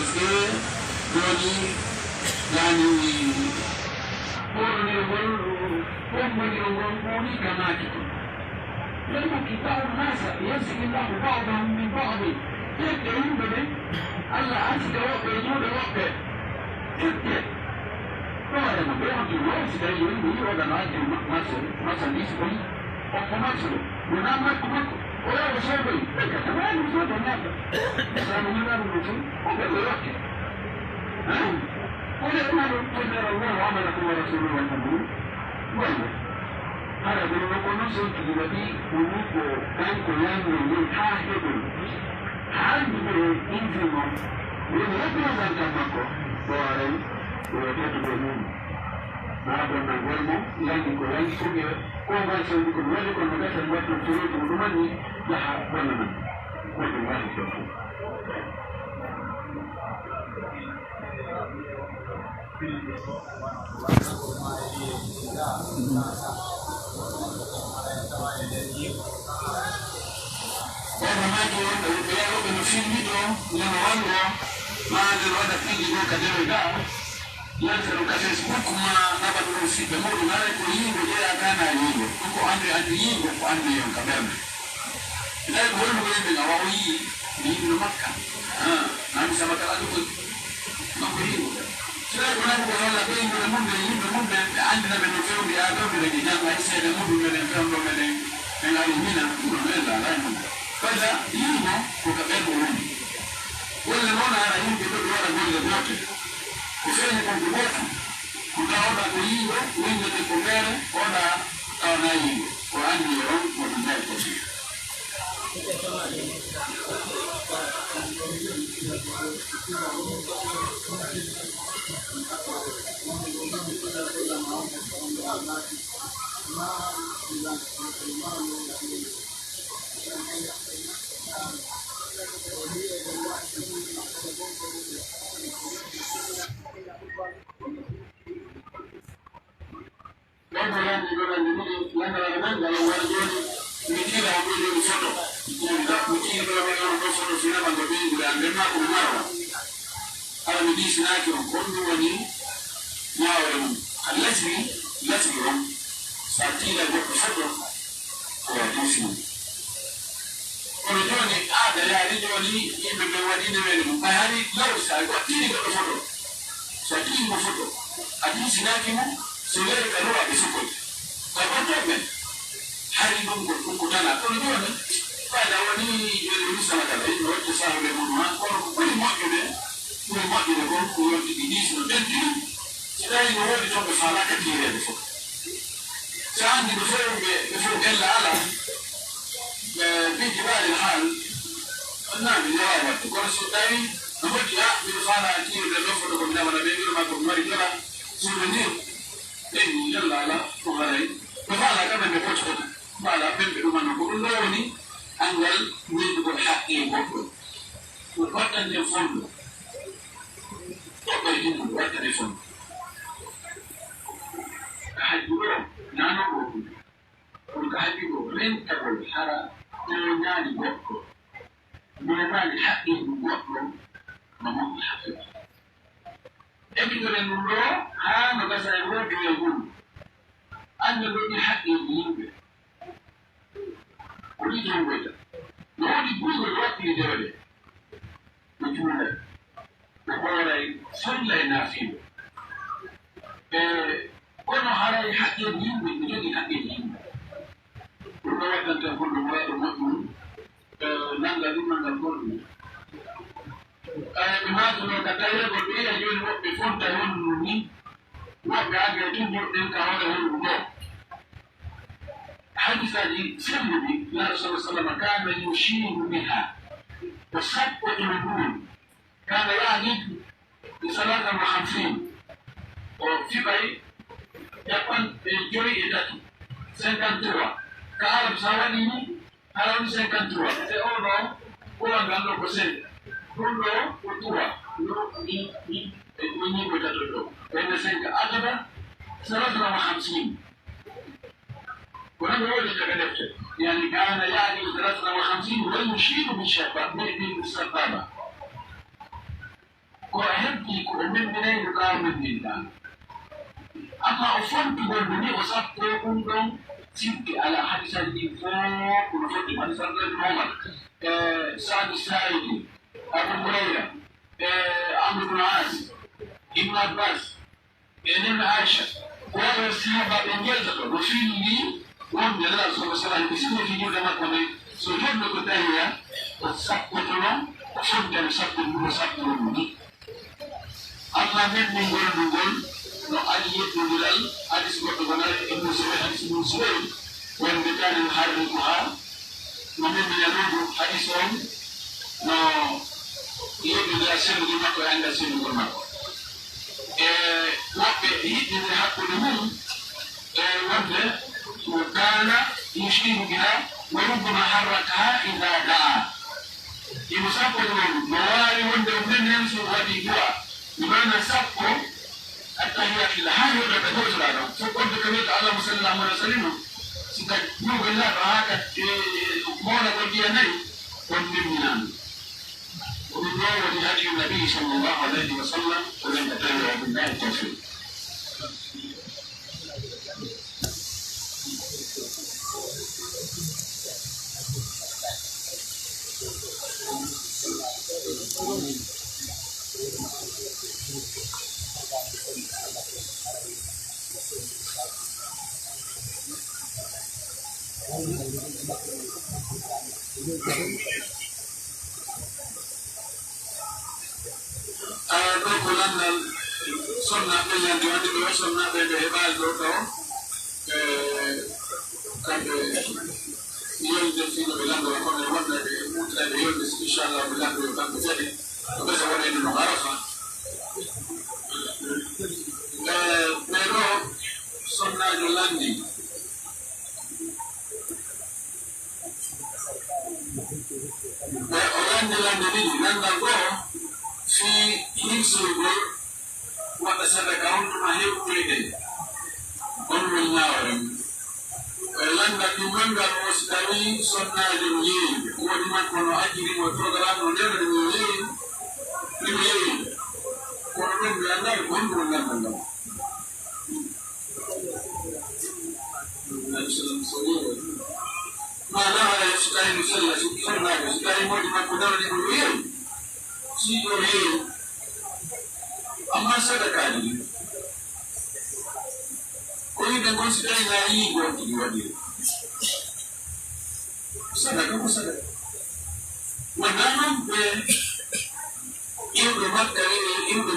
Porque doni yani borne wolu pomoni wongoni kamati لما كتاب الناس يمسك الله بعضهم من بعض يدعون به الله عز وجل يجود وقته يبدأ قال لما بيعطي الناس ده يقول ولا نعدي مثلا يسكن ومثلا ونعمل كمكم ولا بشربي كمان وصوت الناس إسلام من باب الرسول وقال وقته ولا يقولوا قدر الله عملكم ورسوله والنبي ولا هذا بالنسبة لنصر تجربي ونوكو كانكو يامو ينحاهدو حاجبه إنزمو ويبنى زنتمكو وعلي ويبنى بمون معبنا نقولمو يانيكو يانسوكي وغاية سيدكو ويجيكو المدافع الوقت السورية ودماني لها بننا ويجب واحد يوكو Maadhi fiji kwa kadiri da yanza kwa Facebook ma naba kwa usiku mmoja na ile kuingo je akana yingo uko ande yingo kwa ande yon kabembe ila bolu ngende na wao hii ni ndo maka na msema kala kwa mambo hiyo sasa kuna kwa wala kwa ndo mungu ande na benefio ya ado bila kijana isa ile mungu mbele ndo mbele na mina unaweza ndani kaza yingo kwa kabembe wale naona ana nyingi ndio wala ngoli zote kufanya kwa kuboka kunaona kuingo wingi ni kumbele ona ana hiyo kwa ajili ya kwa ndani kwa sisi يعني كان يعني 53 ويشير بالشباب بالسبابة ko hebbi ko min minayno kamen min dan amma o fonti gonɗo ni o sappo ɗum ɗon tibbi ala hadisaji ɗi fof kono foddi hadisaji Omar Sadi Saidi Abu Hurayra Amr ibn As Ibn Abbas enen Aisha wala sahaba ɓe jelta ɗo no filli wonde Allah sallallahu alaihi wasallam bisimo fi juuɗe makko ne so jonno ko tawiya o sappotono o fontano sappo ɗum ni amma men min goldu ngol no ali yettodiral hadis goɗɗo gonare ibnu Zubayr hadis ibnu Zubayr wonde kanen harri ko ha no min minanodu hadis on no yettodira sendude makko e anda sendugol makko woɓɓe yiɗɗinde hakkude mum wonde وكان يشير بها وربما حركها إذا دعا يمسكوا مواري وندو من ينسوا هذه جوا بمعنى سبقوا التحيات لله هذا هو التدوس لنا فقلت كميت الله صلى الله عليه وسلم ستجوب الله فهذا مولا قدياني وندمنا ومن دعوة هدي النبي صلى الله عليه وسلم ولم تتبعوا بالله التوفيق dopo l'anno sono degli anni dove sono nate le evaldo io il delfino velando la come guarda che mutra io il speciale velando il campo fuori dove si vuole non arafa però sono nati l'anni l'anni nandando fi himsulgol waɗa sadaka honɗuma heɓɓuyde gonwol ñawarem landa ɗi mangal o si tawi sonnaji no yeeyi woni makko no ajjirimo programme no ndewna ɗum yo yeeyi ɗum yeeyi kono ɗum mi andari ko honɗumol gandal ngam manaa so tawi no sella sonnaji so tawi moƴi makko dawɗimo yo yeeyi si yo yeeyi amma sadakaji ko yimɓe gon si tawi na yii goto ɗi waɗiri sadaka ko sadaka wona noon ɓe yimɓe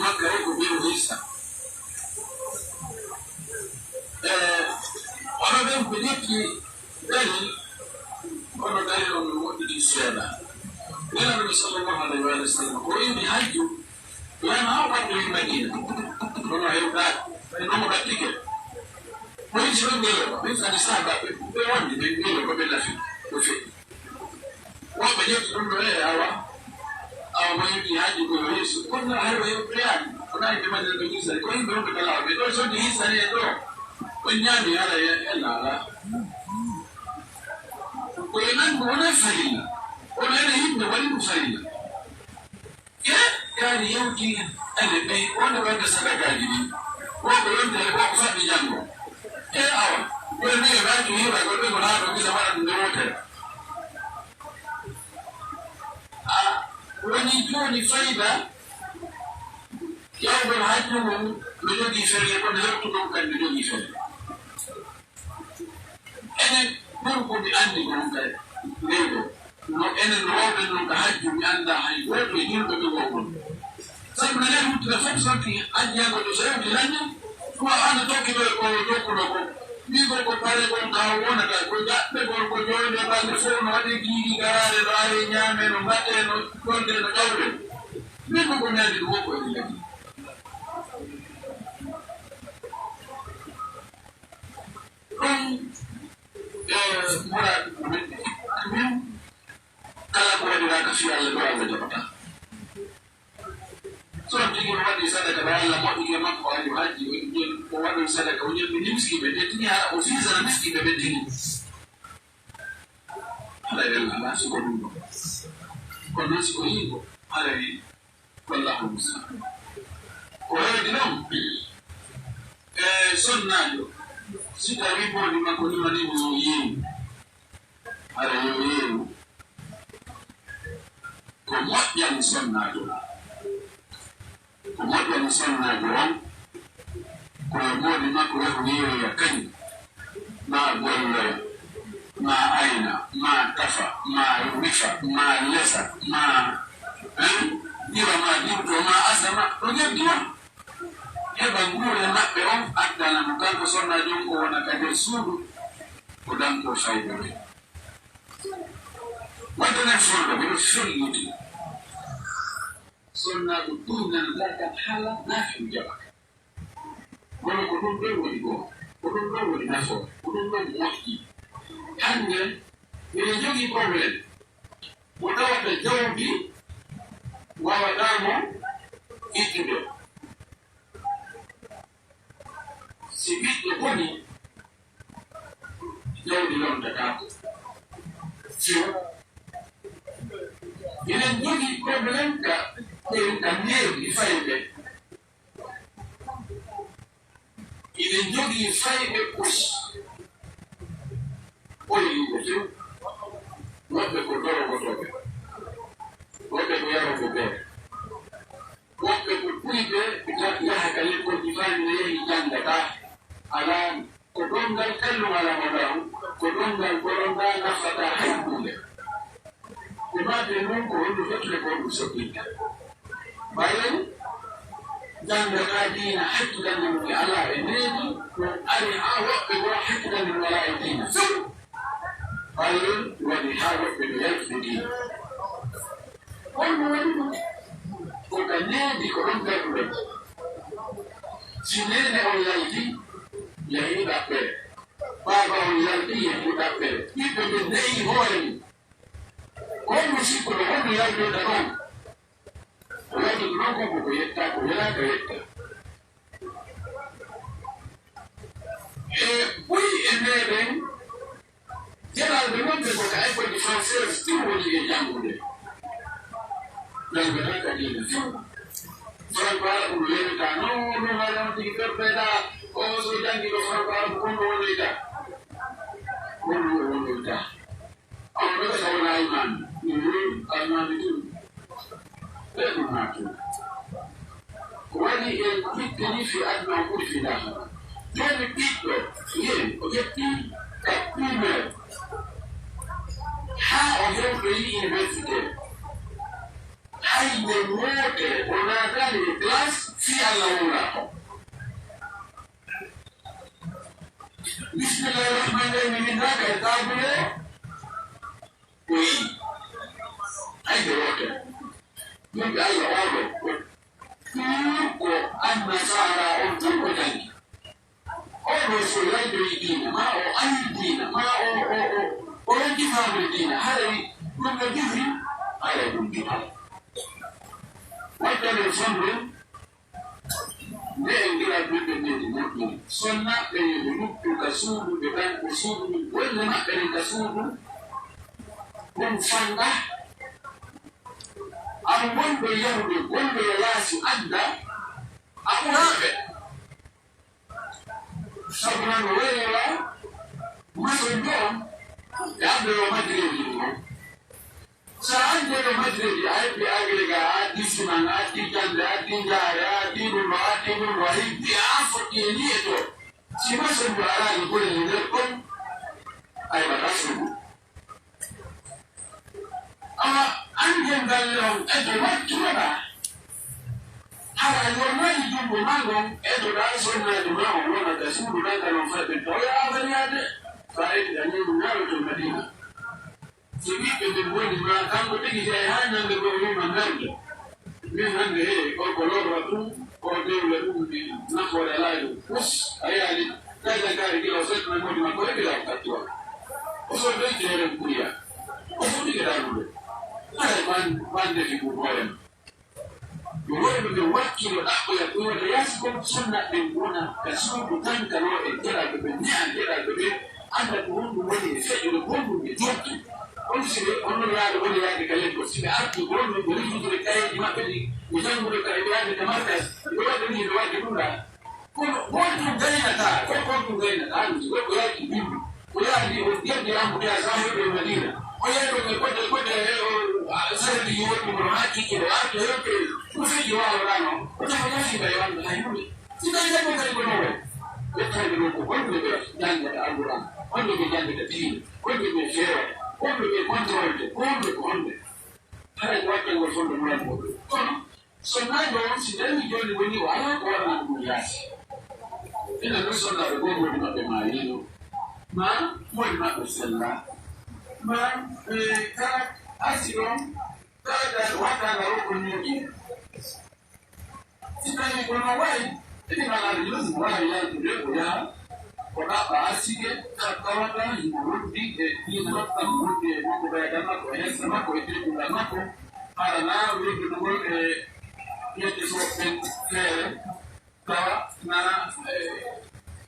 makka ko ɓe o hissa ono ɓen ko ƴetti dalil ono dalil on no woɗɗiti seeɗa nelaɗoɓe sallllahu alayhi wa sallam ko yimɓe hajju wano ha waɗɗo e madina ono hewɗaɗe ɓe nomo ɗattike koyi so ngelo min sani sahabaɓe ɓe wonde ɓe ngelo ko ɓe nafi ko feƴƴi woɓɓe ƴetti ɗum ɗo awa mo yimɓe hajju koyo yeeso kono hayɓe heɓɓeyani wona yimɓe madina ɓe hisani ko yimɓe wonɓe kalawa ɓe ɗo sodde hisani e ɗo on ñaami ala ella ala koye nango wona farilla ono ene yimɓe waɗi ɗum farilla yaani yewti ene ɓey wonde wonde sadakaji ɗi woɓe wonde koko faɓɓi janngo awa ɓoye ni e ɓaaki hiwa ko ɓe gona ɗo gisa waɗa ɗum nde wotere woni joni fayida yawgol hajju mum ɓe jogii felle kono yettuɗum kandi jogii felle enen ɓurko mi anndi gon kay leyɗo no enen rowɓe non ko hajju mi annda hay goto e yimɓe ɓe wowon sabu no nen huttide fof sorti hajjiyago ɗo so yewti lanni tuma anda tokkiɗo e ko jokkuɗo ko mbigol ko pare gon ka wonata ko jaɓɓe gol ko joyde balɗe fof no waɗi giiɗi garade no ari ñaame no mbaɗe no ɗonde no ƴawde min ko mi anndi ɗum wonko ene lagi ɗum murad min kala ko waɗiraka fi Allah ɗo Allah jaɓata son tigi o waɗi sadaka ɓa Allah moƴƴike makko aji hajji o waɗi sadaka o ñemmi ni miskiɓe ɓe tini ha o fisana miskiɓe ɓe tini haɗa welna ala siko ɗum ɗo kono noon siko yiiko haɗa wi wallahu musta'an ko heedi noon sonnajo si tawi bodi makko ni mani mo yeewu ara yo yeewu ko moƴƴan sonnajo on koye bodi makko yahu yeewoya kañum ma golloya ma ayna ma tafa ma wifa ma lesa ma ɗiwa ma ɗiwto ma asama ɗo jeddiwa heɓa nguure maɓɓe on addana mo kanko sonnajo on ko wona ka nder suudu ko danko fayda ɓe waddanen folɗo ɓeɗo felliti sonnajo ɗum nanata kam haala naafiu jaɓaka kono ko ɗum ɗon woni goo ko ɗum ɗon woni nafoore ko ɗum ɗon moƴƴi hande ene jogii probléme mo tawata jawdi wawatamo ittude si ɓiɗɗo boni jawdi lomtatako fiw enen jogii probléme ka ɓen ka neewɗi fayɓe enen jogii fayɓe pus ɓoli yimɓe fiw woɓɓe ko dorogotoɓe woɓɓe ko yaroɓe beere woɓɓe ko ɓuyɓe yaha ka lekkolji fani ne yehi janngata ala ko ɗongal kallum ala madahu ko ɗongal boronga nafata hay hunde ko maɓe noon ko honɗu fettule ko ɗum soɓɓinta bayen janngata diina hakkilande mum e ala e needi ko ari haa woɓɓe bo hakkilande mum ala e diina few bayen waɗi haa woɓɓe ɓe yaltude diina holno waɗi ɗum ko ka needi ko ɗon perduɗen si nene on yalti yehi ɗaɓɓere baaba on yalti yehi ɗaɓɓere ɓiɓɓe ɓe neyi hoore mum holno sikkuɗo holno yaltoyta ɗon o yaltude ɗon konko ko yetta ko welaka yetta e ɓuyi e meɗen jeɗalɓe wonɓe ko ka école de française tin woni e janngude jangata ka diina few franco arabu no lewita non haɗon tigi perpeɗa o so janngiɗo franco arabu konno wonoyta wonoyta on ɗoka wona almami tun ɓe ɗum ha tun ko waɗi e ɓiɓɓe ni fi aduna o ɓuri fi lahara joni ɓiɗɗo yen o ƴetti ka primaire ha o hewɗo yi université hayde moote o naatani e classe fi allah wonako bismillahi rahmani rahim min naka e tabule o yi hayde wote yimɓe allah oɗo ko annasara on tan ko jangi oɗo so yaldoyi diina ma o andi diina ma o ronki famde diina haray ɗum no jifri haray ɗum jifal wattane sonde nde en gira ɓiɓɓe ndedi moƴƴiri sonna ɓe yoɓe luptu ka suudu ɓe tan ko suudu ɗum wonde maɓɓe nen ka suudu ɗum fanga am wonɓe yahude wonɓe yo yaasi adda a ɓuraɓe sabu nan o weyola mason jo e abde yo majjireji ɗum on so anjeɗo majjireji a heɓɓi agrega a distuman a diggande a dingaare a diɗumɗo a diɗumɗo a hibbi a foɗɗi e ni e to si mason jo alaani golli nder ɗon aybata sugu awa angen galle on eto wattunoɗa hara yornayi jumbo magon etoɗa sonnaji ma o wonata suudu ɗankanon faɓe to yabaniyade faidi añeɗum yaaro to madina so ɓiɓɓe ɓe woni ma kanko tigi si ay ha ñande ɗo wima garde min hande he ko lorra ɗum o dewle ɗum nafoore alaa ɗum pus a yaali kajagari gila o setna modi makko heɓira ko kattuwa o so doyti heren ɓuriya o fuɗɗigeɗaɗuɗe ay man defi ko hoorema yo wonɓe ɓe wakkilo ɗaɓɓoya ɗoda yaasi kon sonnaɓe wona ka suudu tan kano e geɗaɓe ɓe ne'a geɗaɓe ɓe anda ko honɗum woni e feƴude honɗum e jokki on si on yaade woni yaade kalen ko si arti gonno ko rifude kayji mabɓe ɗi mi jangude kay yaade tamarkas ɗo waɗa ni ɗo waɗde ɗum ɗa kono wonɗum gaynata ko konɗum gaynata anndi goɗɗo yaaki bimbi o yaadi o yeddi ambuɗa sahoɓe madina o yeeɗo e goɗɗe sardi woɗɗum no ha kikke o arto hewte ɗum feji wawrano o tawa yasiba e wanda hay hunde si tawi jaggo kay gonowe yettade ɗo ko gonɓe ɓe jangata alquran wonɓe ɓe jangata diine wonɓe ɓe feewa wonɓe ɓe controlde gonɓe ko honɓe haɗa ko wattangol fonde mulango kono so nago on si dañi joni woni o ala ko waɗana ɗum yaasi ina ɗo sonnaɓe go modi maɓɓe mayiɗo ma modi maɓɓe sella ma kala asi ɗon kala wattanga o ko ñoƴi si tawi kono wayi edi malaɗo josi wawi yaltude o yaha ko ɗaɓɓa asige kawata yimɓe woddi e ɗina makkan woddi e makko ɓeydan makko e hessa makko e teɗugal makko haɗa na wedduɗugol e yedde soɓɓen feere tawa na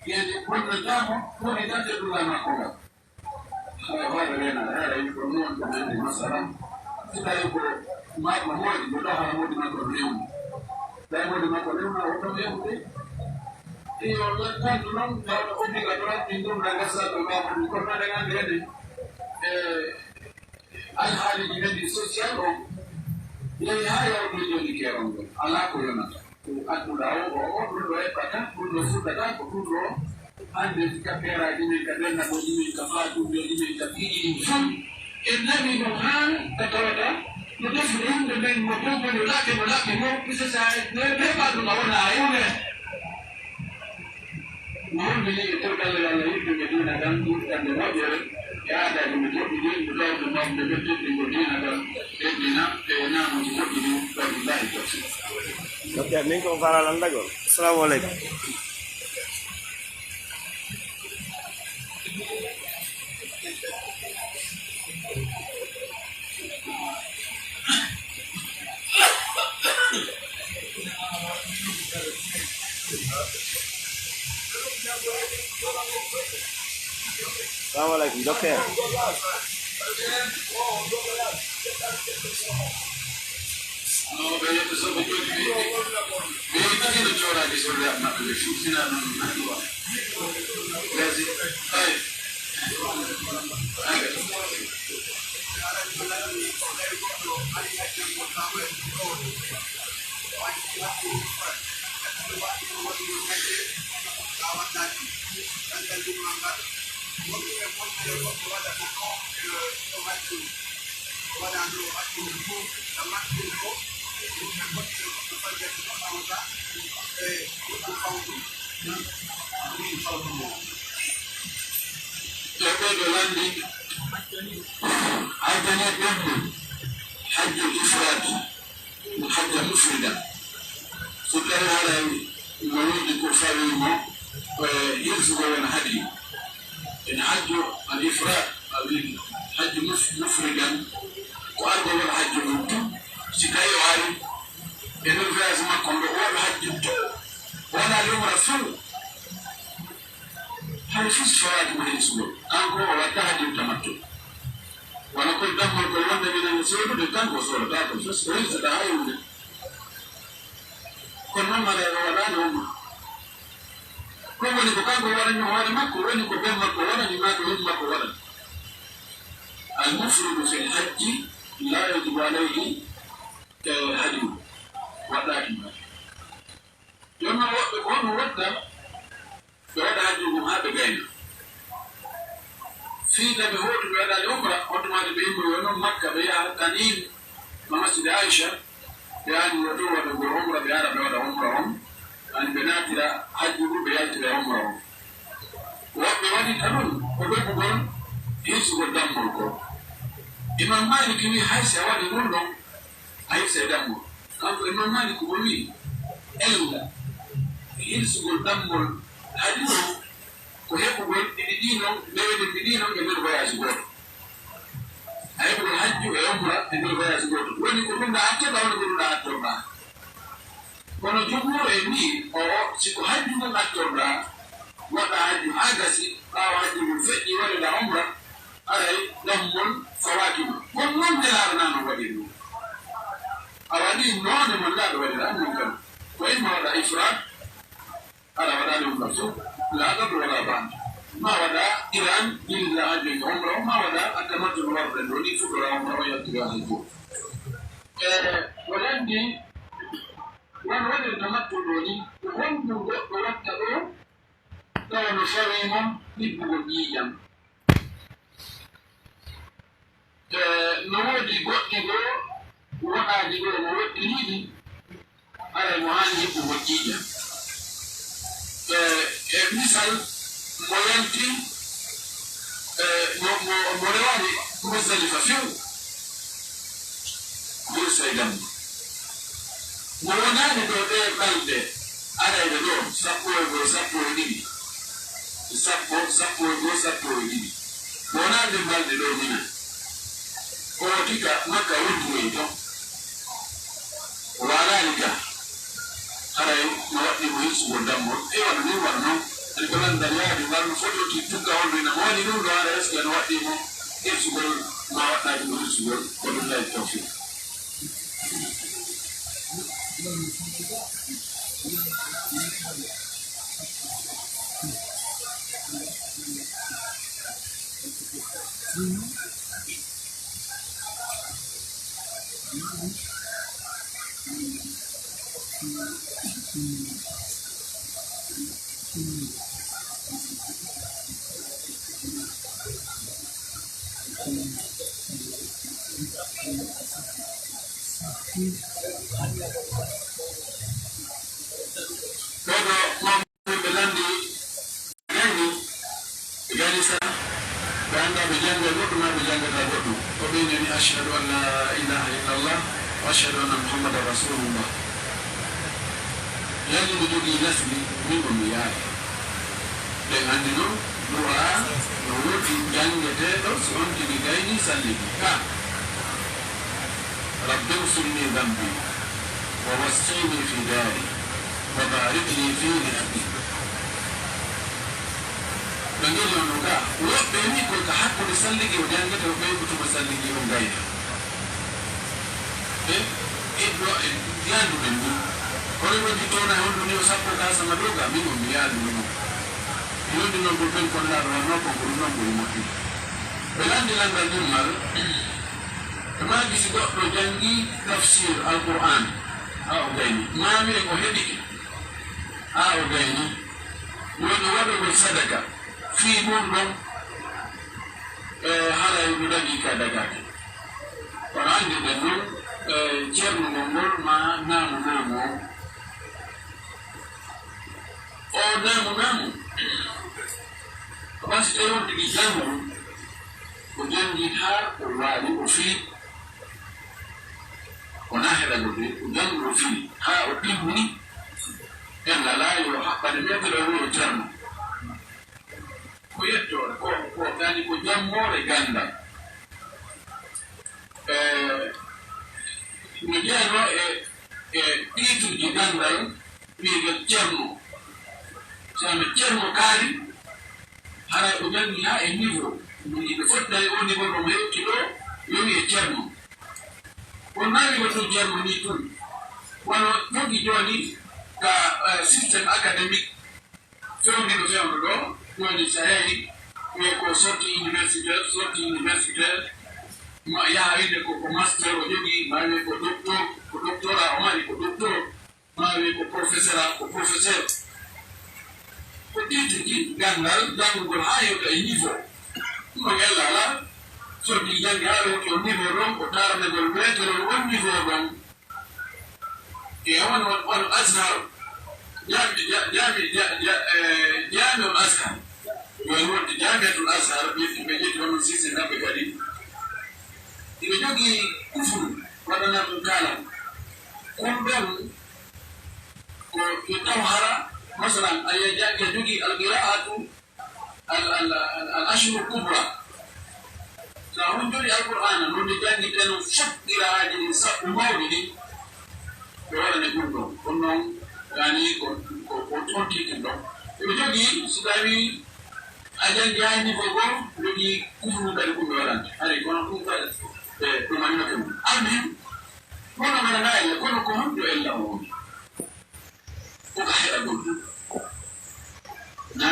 yedde bonnatamo woni tan teɗugal makko ngal haɗa waɗa renade haɗa yi ko noon ko nande masalan si tawi ko makko moɗi ko ɗahala moɗi makko rewni tawi moɗi makko rewna oto yewde iyo tanto noon tawɗo obligatoire ɗin ɗum na gasaɗo mamoɗi kono naɗa gandi hede alhaaliji heddi social o yehi ha yawɗo joni keron ngol ala ko yonata ko adduɗa o ɗum ɗo heɓata ɗum ɗo fuɗɗata ko ɗum ɗo hande ka peeraji men ka ɓennagoji men ka faatuɓeji men ka fiiɗiɗi fuu en nawi ɗum ha ka tawata no defude yimɓe men mo pompa no laɓɓe mo pisasa heɓa ɗum a wona a yewne wonɓe yiɓe tewɗallel allah yimɓe ɓe diina tan ɗuɗɗande moƴƴere e aadaji mo moƴƴi ɗi mo tawde mawɓe ɓe teddi ko diina tan ɓeddina e namuji moƴƴi ɗi waɗillahi tawfiq ok min ko faralantagol assalamu aleykum Assalamualaikum dokter. حج الإفراد وحج مفردا سكر على ولود كفار يرزق لنا هدي إن حج الإفراد حج مفردا وأرض الحج ممكن سكايو علي إن الفاز ما كان هو الحج وأنا اليوم رسول هل في الصلاة من الإسلام أنكو وتهج التمتع ونقول دم القرآن من المسلم بتنك وصورتك فسرين ستعاون كنا ما لا نوم كل من يبقى ولا نوار ما كل من يبقى ما ولا نما كل ما ولا المفرد في الحج لا يجب عليه كالهدي ولكن يوم وقت يوم حجهم هذا جاينا في تبهور بهذا الأخرى أوتما تبين يوم مكة بيا كنين مسجد عائشة يعني وجوه بالعمرة بيانا بيوضع عمرهم يعني بنات لا حجوا بيات بعمرهم وبوادي تنون وبيقولون يسوع دم الكون إمام مالك يقول حيث وادي نون حيث دم كان إمام مالك يقول إلا يسوع دم الحديث ويقول دينهم بين دينهم يمر بيا سجود أيقول الحج وعمرة يمر بيا سجود وين يقولون ده أكيد أو يقولون ده أكيد kono jumhur e ni o siko hajjugo ngattorɗa waɗa hajju ha gasi ɓawa hajjugo feƴƴi waɗoɗa umra aray dammol fawakima kon non de laarnano waɗi ɗum a waɗi noone mon laaɗo waɗira non kam ko imma waɗa ifrat ala waɗa ɗum kam fof laaɗa ɗo waɗa bande ma waɗa iran jililla hajjoy ko omra o ma waɗa attamattuno warɗe ɗo ni fuɗɗora omra o yaltira hay fof o landi won waɗir tamattu ɗo ni wonɗum goɗɗo watta ɗo tawa no fawimo ɗiɓɓugol ƴiiƴam no woodi goɗɗi ɗo waɗaaji ɗo no woɗɗiriɗi aray mo haani hiɓɓugol ƴiiƴam e misal mo yalti mo rewaani musdalifa few bursaydammo mo wonaani ɗo ɗe ɓalɗe arayde ɗo sappo e ɗiɗi sappo e ɗiɗi mo wonaande balɗe ɗo mina o tika makka wondugoy ton o waalaani ka haray no waɗɗi mo hirsugo dammol e waɗa nin waɗa noon ani ko landal yaadi ngal no fototi tukka wondu ina mooni ɗum ɗo ara est ce que no waɗɗimo hirsugol ma waɗɗaaki mo hirsugol ko ɗum layi tawfiq أشهد أن لا إله إلا الله وأشهد أن محمدا رسول الله يجب جدي نسلي منهم يعني لأنه دعاء نوتي جنة سنت بغير سلبي رب اغفرني ذنبي ووسعني في داري وبارك لي في رزقي bangeli onoga woɓɓe ni ko ka hakkude salligi o jangata o ɓeybutuma salligi o gayna ɗo yanduɓe ndu kono wonti toon e honɗu ni o sappo kasama ɗo ga min o mi yaaduno noon mi wondi noon ko ɓen kollaɗo wanno ko ko ɗum noon ɓuri moƴƴi ɓe landi landal ɗummal ɓe magi si goɗɗo jangi tafsir alquran ha o gayni mami e ko heɗiki ha o gayni woni waɗogol sadaka fii mum ɗon haray ɗo ɗaɓi ka dagake kono andi ɓen noon ceerno mon ngol ma naamu o naamu basi tawi on tigi jangu o jangi haa o waali o fii wona heɗagol de o jangi o fii haa o ɗimmini en lalaayi o haɓɓade metere o wuro ceerno ko yettore ko gani ko jammore gandal mi jeyno e ɗiituji gandal wiyegel ceerno sono ceerno kaari haray o jangi ha e niveau ɓe fottayi o niveau ɗo mo yetti ɗo yowi e ceerno on nawiwa to ceerno ni tun wono jogi joni ka systéme académique fewniɗo fewno ɗo joni sa heewi wiye ko sorti universitaire ma yaha winde ko master o jogii ma wiye ko doctorat o mari ko docteur ma wiye ko professeur ko ɗiituji gandal jangugol ha yewta e niveau ɗum on ella ala soɗi jangi ha rewti o niveau ɗon ko taranegol meterol on niveau ɗon e on ashar jamiul ashar yon wonde jamiatul ashar ɓe ƴetti hono sise naɓe kadi iɓe jogii kufru waɗana ɗum kalam kon ɗon ko yo taw hara masalan aya jogii alqira'atu al ashru kubra sa on joni alqur'ana nonde jangguiten on fof qira'aji ɗin sappo mawɗi ɗin ɓe waɗane ɗum ɗon on noon yani ko tontiki ɗon eɓe jogii so tawi ajan jani gogo legi kufu kali kumeran ari kono ku fa ko manna ko amin kono mana nayle kono ko hundo ella o ko hayra go na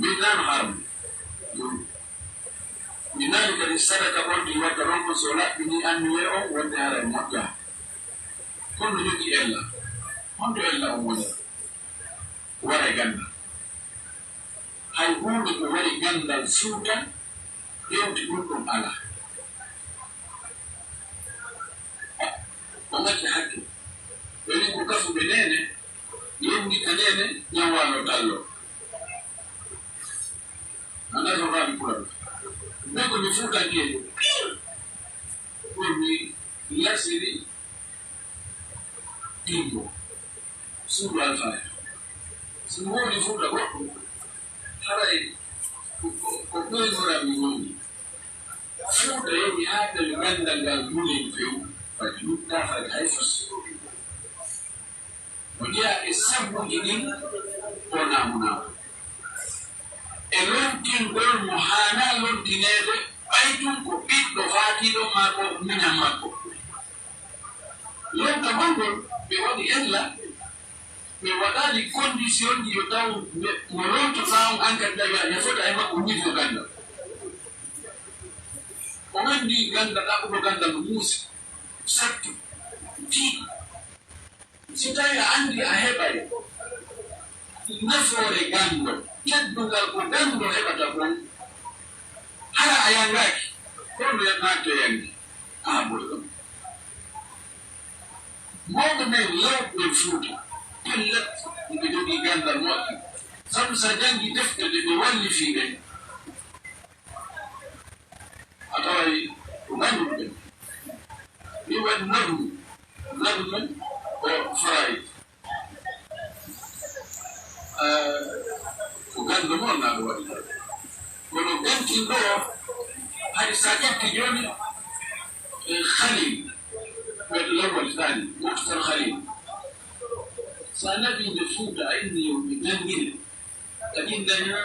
bidan haram لذلك السنة برضي وترمى صلاة بني أنويرو ودار المكة كل يجي إلا كنت إلا أولا ولا جنة هل هونك ولا جنة السوكة يوم تقولكم على وما تحكي ولكن كفو بنينة يوم كنينة يوالو تالو أنا رغم كله nako nifuta kile kumi yasiri timbo suru alfa suru nifuta kwa harai kwa mora mingoni futa yeye hata liganda la kule mfeu pajuta haifas moja esabu gini ona muna elontin gol muhana lontinede aytun ko ɓiɗɗo faatiɗo mako miñam makko lonta gongol ɓe waɗi ella ɓe waɗali condition ji yo taw mo lontota on encadre dawi a fota e makko ñifo gandal o gandi ganda ɗaɓɓuɗo gandal no muusi sattu tiiɗo si tawi a andi a heɓay nafoore gandol keddugal ko gando heɓata kon hara a yangaki kono natte yangi ɓuri ɗum mawɓe men lawɓe fuuta pellet ɓe jogii gandal moƴƴi sabu sa jangi defte ɗe ɓe walli fiiɓe a taway ko ganduɗo ɓen mi waɗi nadu men o farayi ko gando mo naɗo waɗi kono ɓentin ɗo hay sa ƴetti joni khalil ɓeɗo lawol thani moftar khalil sa nabi nde fuuta a inni yo ɓe jangine kadi daña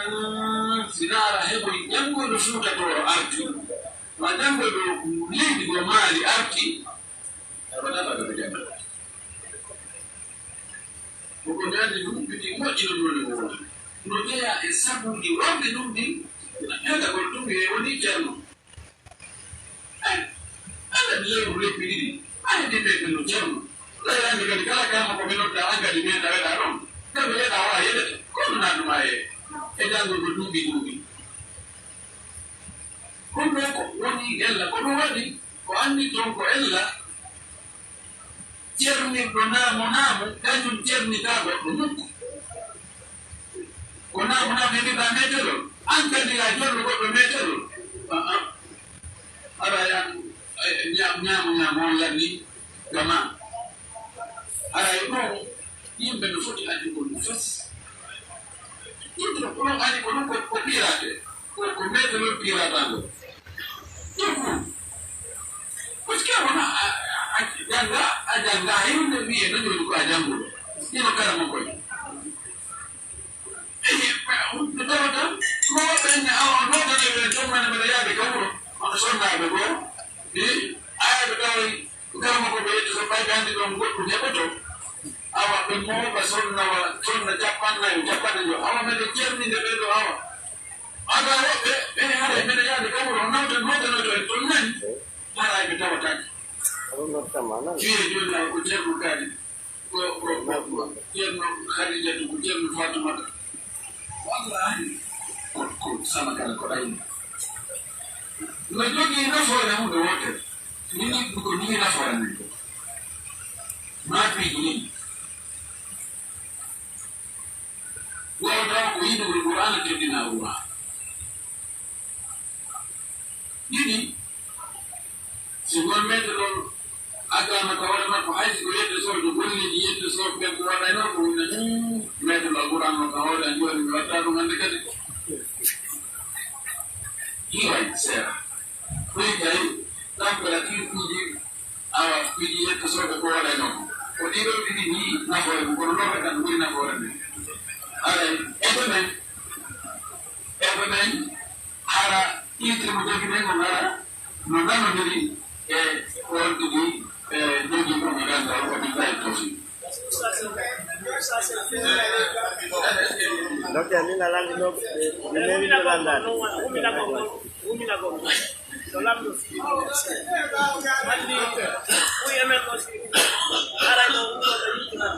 sinara heɓoy jangoɗo fuuta ɗo arti ma jangoɗo leydi go maali arti aɓaɗaɓaɗo janga koko jandi ɗum ɓiti moƴƴino none mo woni no jeeya e sabuji wonde ɗum ɗi ƴandagol ɗum e woni ceerno anda mi lewru leppi ɗiɗi ani dimɓe ɓe no ceerno layande kadi kala kama ko minodda an kadi min taweɗa ɗon kami yeɗa wa yeɗete kono naɗuma e jangol ko duuɓi kono ko woni ella ko ɗum waɗi ko anndi toon ko ella ceernirɗo naamo kañum ceernita goɗɗo nokku ko naamo heɓiɓa meterol an kadi a jorno goɗɗo meterol ara yan ñaamo on yanni gama ara e ɗon yimɓe no foti andi ko ɗum fes ɗum kono andi ko ɗum ko pirate ko meterol piratago ɗum par ce que wona a janga hewde wiye no joni ko a janguɗo ino karama koye ɓe tawata mowoɓenne awa notaneɓe jommane mbeɗa yaade ka wuro ono sonnaɓe goo ayaɓe tawa karama ko ɓe yetta so ɓayɓe anndi ɗon goɗɗum heɓoto awa ɓe mooɓa sonna capannayo awa mbeɗe ceerninde ɓe ɗo awa aga woɓɓe ɓe hara mbeɗa yaade ka wuro notanoto en toon nani hara ɓe tawataki fiye joni ko ceerno kaali ko ceerno Khadijatu ko ceerno Fatumata wallahi ko sama kala ko ɗayni no jogii nafoore hunde wotere nini ko ni nafoore men ko maafiiji ni wowtaw ko yiɗugol qur'ana teddina wura ɗiɗi si gon meɗe ɗon agama ka waɗa makko haysi ko yedde sojo golliji yedde sojo ɓen ko waɗa noon ko wina meɗe ɗo qur'an no ka hoore an joni mi watta ɗum hannde kadi hiway seera ɗoy kay température kuuji awa kuuji yedde sojo ko waɗa noon ko وديرو بدي نقول كلنا بدنا نقول نقول على إبراهيم على يتم جبنا نقول نقول ندري ورد نجي كمان نقول ودي توفي Dokter, ni nalang dok, ni ni beranda. Solando. Mandi, uya mekosi. Ara no uno de yuna.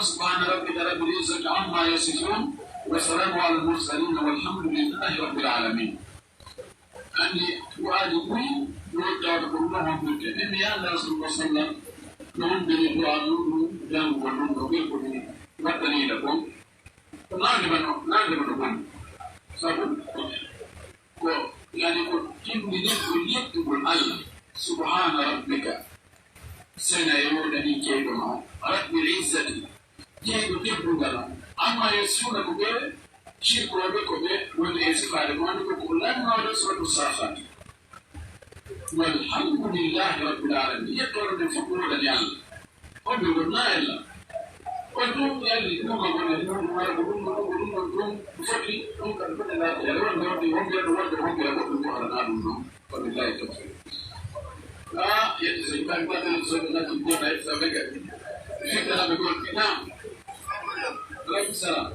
سبحان ربك رب العزة عما يصفون وسلام على المرسلين والحمد لله رب العالمين. أني وأدعي وأدعو كلهم بالكلام يا رسول الله صلى الله عليه وسلم نحن بندعو جنب ونحن بكل وطني لكم نعلم سبب يعني كيف يكتب الله سبحان ربك سنة يودني كيدنا رب العزة كيد تبغى أما يسون كبير شرك وبكبير والإسف على مانك كلنا نسرة الصافات والحمد لله رب العالمين يقول من فقول الجنة وبيقولنا إلا وتوم يلي نوم نقول بفضل ممكن بدنا يلون نودي هم يلون فبالله التوفيق لا يتسيبان بدل الزمنات الدنيا يتسابقا في كلام يقول نعم عليكم السلام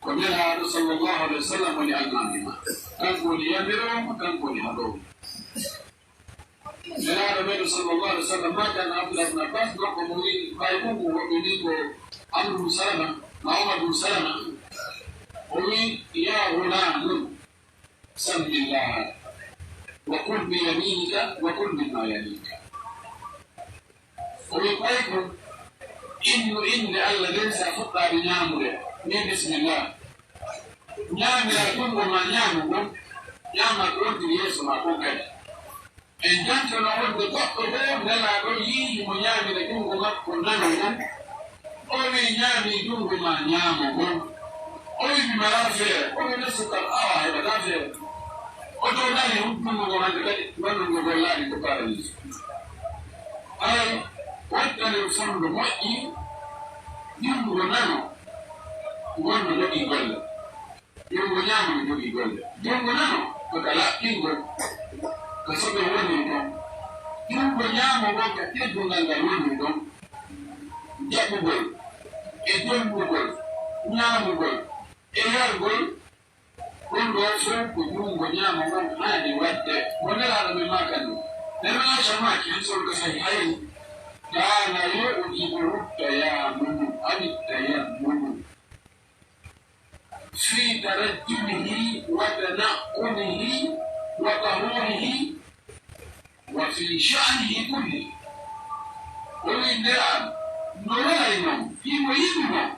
قبلها صلى الله عليه وسلم ولأنامنا كان قول يمرهم وكان قول يهدوهم جلال النبي صلى الله عليه وسلم ما كان عبد الله بن عباس نقومين قائموه وبنيكو عمرو بن سلمة عمر بن سلمة قولي يا غلام سم الله وكل بيمينك وكل مما يليك قولي قائكم إن الله لنسى خطة بنعمه من بسم الله نعم يكون وما نعمه نعم قلت يسوع أقول إن كنت نقول بطاقة لا أقول يجي من نعم لكن وما كنا نعم أولي نعم يكون وما نعمه أولي بمرافع أولي نسكر بدافع أولي لا يمكن وما تكلم من نقول لا يتقارن أي وأنت يصير بمؤي يوم ونانو وأنا لقي قلة يوم ونانو لقي قلة يوم ونانو فكلا كينغو كسبه ونيكم يوم ونانو وكا تيجو نانغا ونيكم جابو قل إدوم قل نانو قل إيار قل كل رأسه كجوم ونانو وكا وده ونلا لما كانوا لما شماك ينصر كسيحين كان يؤجب التيامن عن التيمم في ترجمه وتنقله وطهوره وفي شأنه كله ولله نرائنا في مهمنا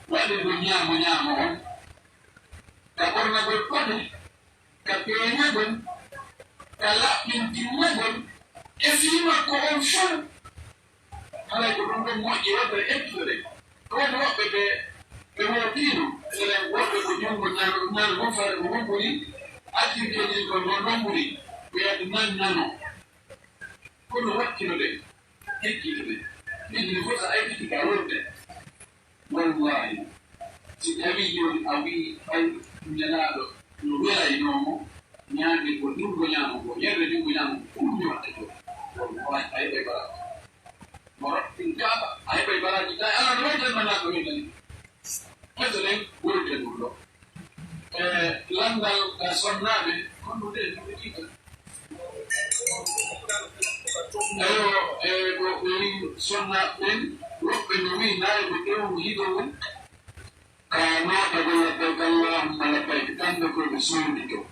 وللدنيا منامهم كقرنا بالقدر كبيرنا كلأ من دمنا إفيما كونشون هذا يقولون موجه وده إبتدى كون وقت Kemotino, wote kujungu na ngufa ngumuri, ati kwenye ngumuri, kwa nano. Kuna wakati de, hiki de, ni kosa aiki kikarote. Wallahi, sitabiyo awi au mjanado, nubela inomo, nyande kwa dungo nyamo, kwa nyere dungo nyamo, kumbi watato. Wallahi, aiba ibara. Maratin kaba, aiba ibara kita, ala nwaje manako hili. President wote ndio landa sonnabe kono de nikita go sonna ben robe ni nae bideo hido kana tagola Allah malaka kando ko bisundito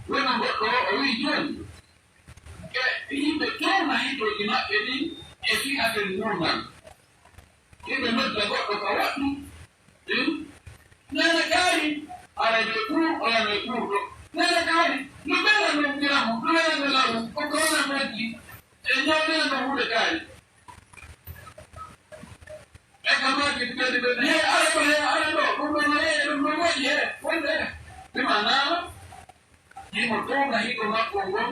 wana ngoko oyijon ke hibe tona hido ina edi efi aten nona hibe mata go kwa watu nana gari anajekuru anajekuru nana gari nubela nubela nubela nubela kokona maji enyewe na mule gari kama kitende bene ala kumbe mmoja wende bimana ni motonga hiko makongo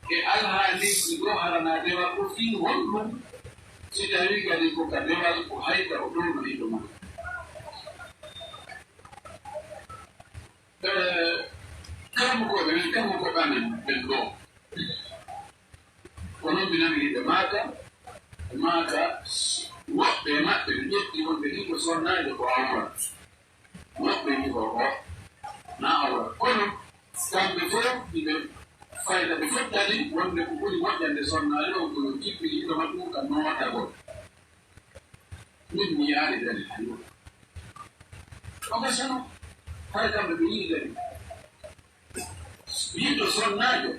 ke alhali sigo harana dewa kufi wonmu sijawi gari ko kadewa ko haita odono hiko ma kamu ko kana bendo kono binani de mata wape mate njeti wonde hiko sonna de ko awa wape ni ko na awa kono kambe fo dibe faida be fotali wonde ko buri wajande sonna lo ko tipi hiko matu kan no wata go min mi yaade dal hayo ogasano haya kama biile hito sonnajo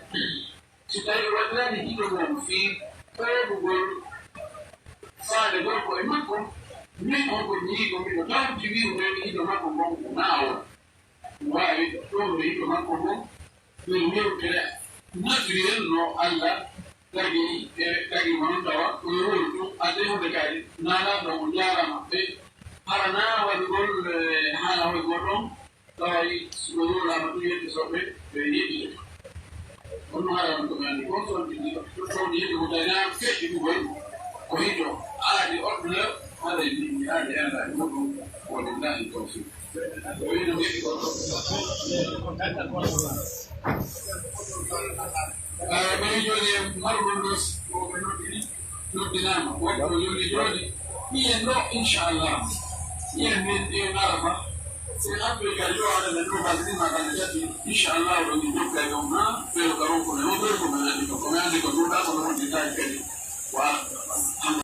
sitayi wadani hito mfi ko gol fale gol ko emako min ko ni ko mi do jiwi o hito mako bongo nao wai to hito mako bongo ni mi kele na fiel no alla lagi manutawa ko yoro ade ho de kali nana do nyara mabe harana wa gol hala wa godom tawai sugoro la matu yete sobe be yidi onu hala mtu ngani ko so ndi ko ndi ko dana fe di ko hito ali odle ala ni ali ala ko wallahi tawfiq wino ni ko be joni marbulos ko be no dinama wa ko joni ni endo inshallah ni narafa في أفريقيا يوعد أنه هذه ما كانت إن شاء الله ونجوك يومنا في القرون كنا نقول لكم أن الكوماندي كنتم تأخذون في ذلك